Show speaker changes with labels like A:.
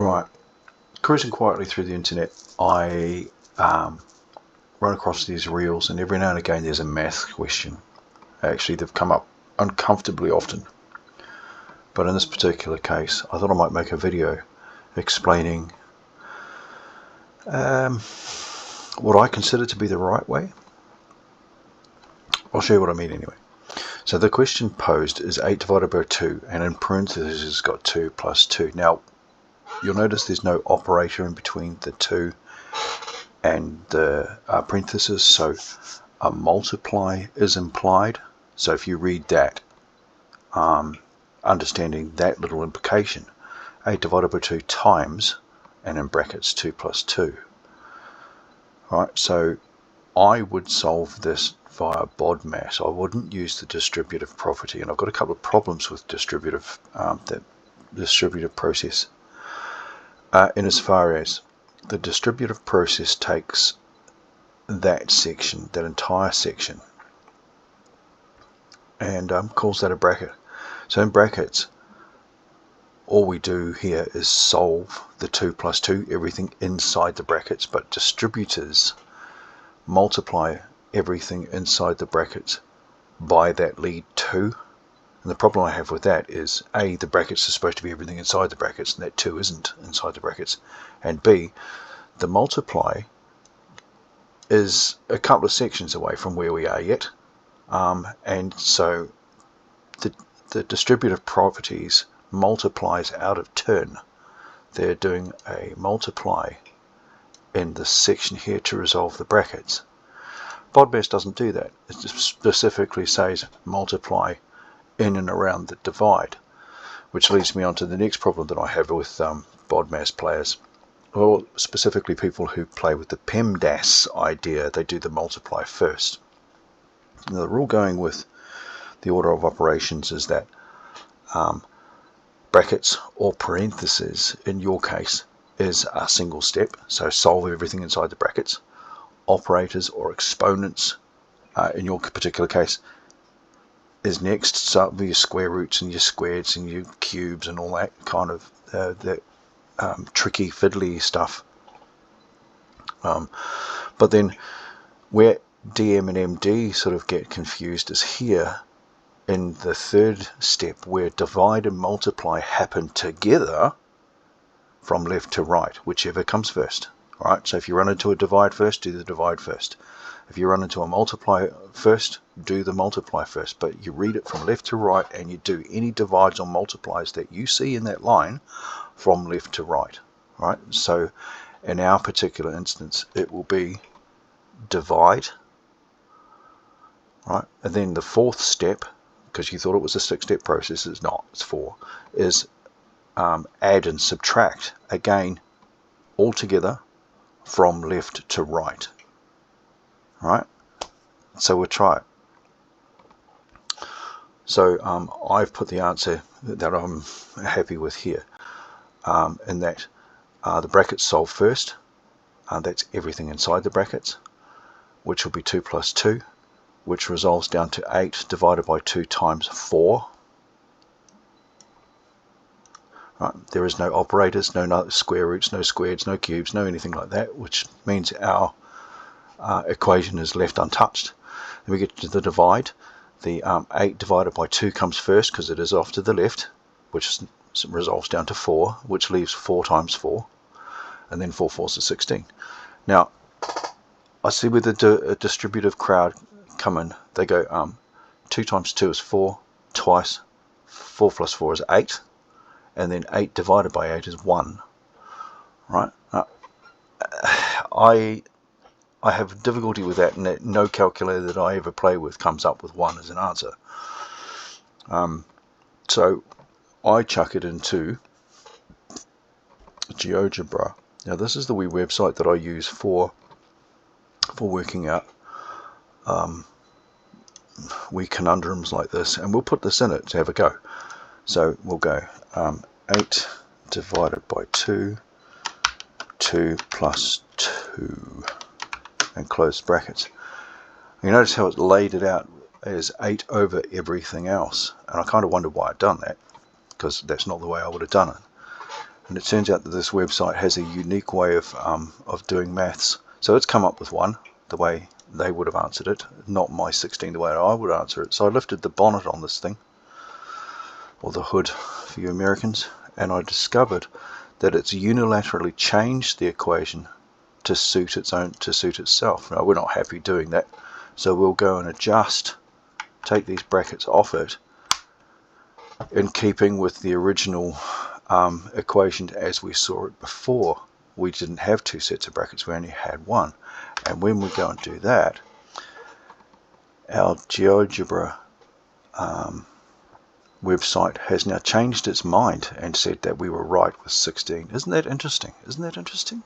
A: Right, cruising quietly through the internet, I run across these reels, and every now and again there's a math question. Actually, they've come up uncomfortably often, but in this particular case I thought I might make a video explaining what I consider to be the right way. I'll show you what I mean anyway. So the question posed is 8 divided by 2, and in parentheses it's got 2 plus 2. Now you'll notice there's no operator in between the 2 and the parentheses, so a multiply is implied. So if you read that, understanding that little implication, 8 divided by 2 times, and in brackets 2 plus 2. Alright, so I would solve this via BODMAS. I wouldn't use the distributive property, and I've got a couple of problems with distributive process. In as far as the distributive process takes that section, that entire section, and calls that a bracket. So in brackets, all we do here is solve the 2 plus 2, everything inside the brackets, but distributors multiply everything inside the brackets by that lead 2. And the problem I have with that is, A, the brackets are supposed to be everything inside the brackets, and that 2 isn't inside the brackets, and B, the multiply is a couple of sections away from where we are yet, and so the distributive properties multiplies out of turn. They're doing a multiply in this section here to resolve the brackets. BODMAS doesn't do that. It specifically says multiply in and around the divide, which leads me on to the next problem that I have with BODMAS players, or specifically people who play with the PEMDAS idea. They do the multiply first. Now, the rule going with the order of operations is that brackets or parentheses, in your case, is a single step, so solve everything inside the brackets. Operators or exponents, in your particular case, is next. So your square roots and your squares and your cubes and all that kind of tricky fiddly stuff. But then where DM and MD sort of get confused is here in the third step, where divide and multiply happen together from left to right, whichever comes first. Alright, so if you run into a divide first, do the divide first. If you run into a multiply first, do the multiply first. But you read it from left to right, and you do any divides or multiplies that you see in that line from left to right. Right, so in our particular instance, it will be divide, right, and then the fourth step, because you thought it was a 6-step process, it's not, it's 4, is add and subtract, again, all together from left to right. Right, so we'll try it. So I've put the answer that I'm happy with here, in that the brackets solve first, that's everything inside the brackets, which will be 2 plus 2, which resolves down to 8 divided by 2 times 4. Right, there is no operators, no square roots, no squares, no cubes, no anything like that, which means our equation is left untouched. Then we get to the divide. The 8 divided by 2 comes first because it is off to the left, which resolves down to 4, which leaves 4 times 4, and then 4 fours is 16. Now, I see with the distributive crowd come in, they go 2 times 2 is 4, twice 4 plus 4 is 8, and then 8 divided by 8 is 1. Right? I have difficulty with that, and that no calculator that I ever play with comes up with 1 as an answer. So I chuck it into GeoGebra. Now this is the wee website that I use for working out wee conundrums like this, and we'll put this in it to have a go. So we'll go 8 divided by 2, 2 plus 2, and close brackets. You notice how it's laid it out as 8 over everything else, and I kind of wonder why I'd done that, because that's not the way I would have done it. And it turns out that this website has a unique way of doing maths. So it's come up with one, the way they would have answered it, not my 16 the way I would answer it. So I lifted the bonnet on this thing, or the hood for you Americans, and I discovered that it's unilaterally changed the equation to suit itself. Now we're not happy doing that, so we'll go and adjust, take these brackets off it, in keeping with the original equation as we saw it before. We didn't have two sets of brackets, we only had one. And when we go and do that, our GeoGebra website has now changed its mind and said that we were right with 16. Isn't that interesting? Isn't that interesting?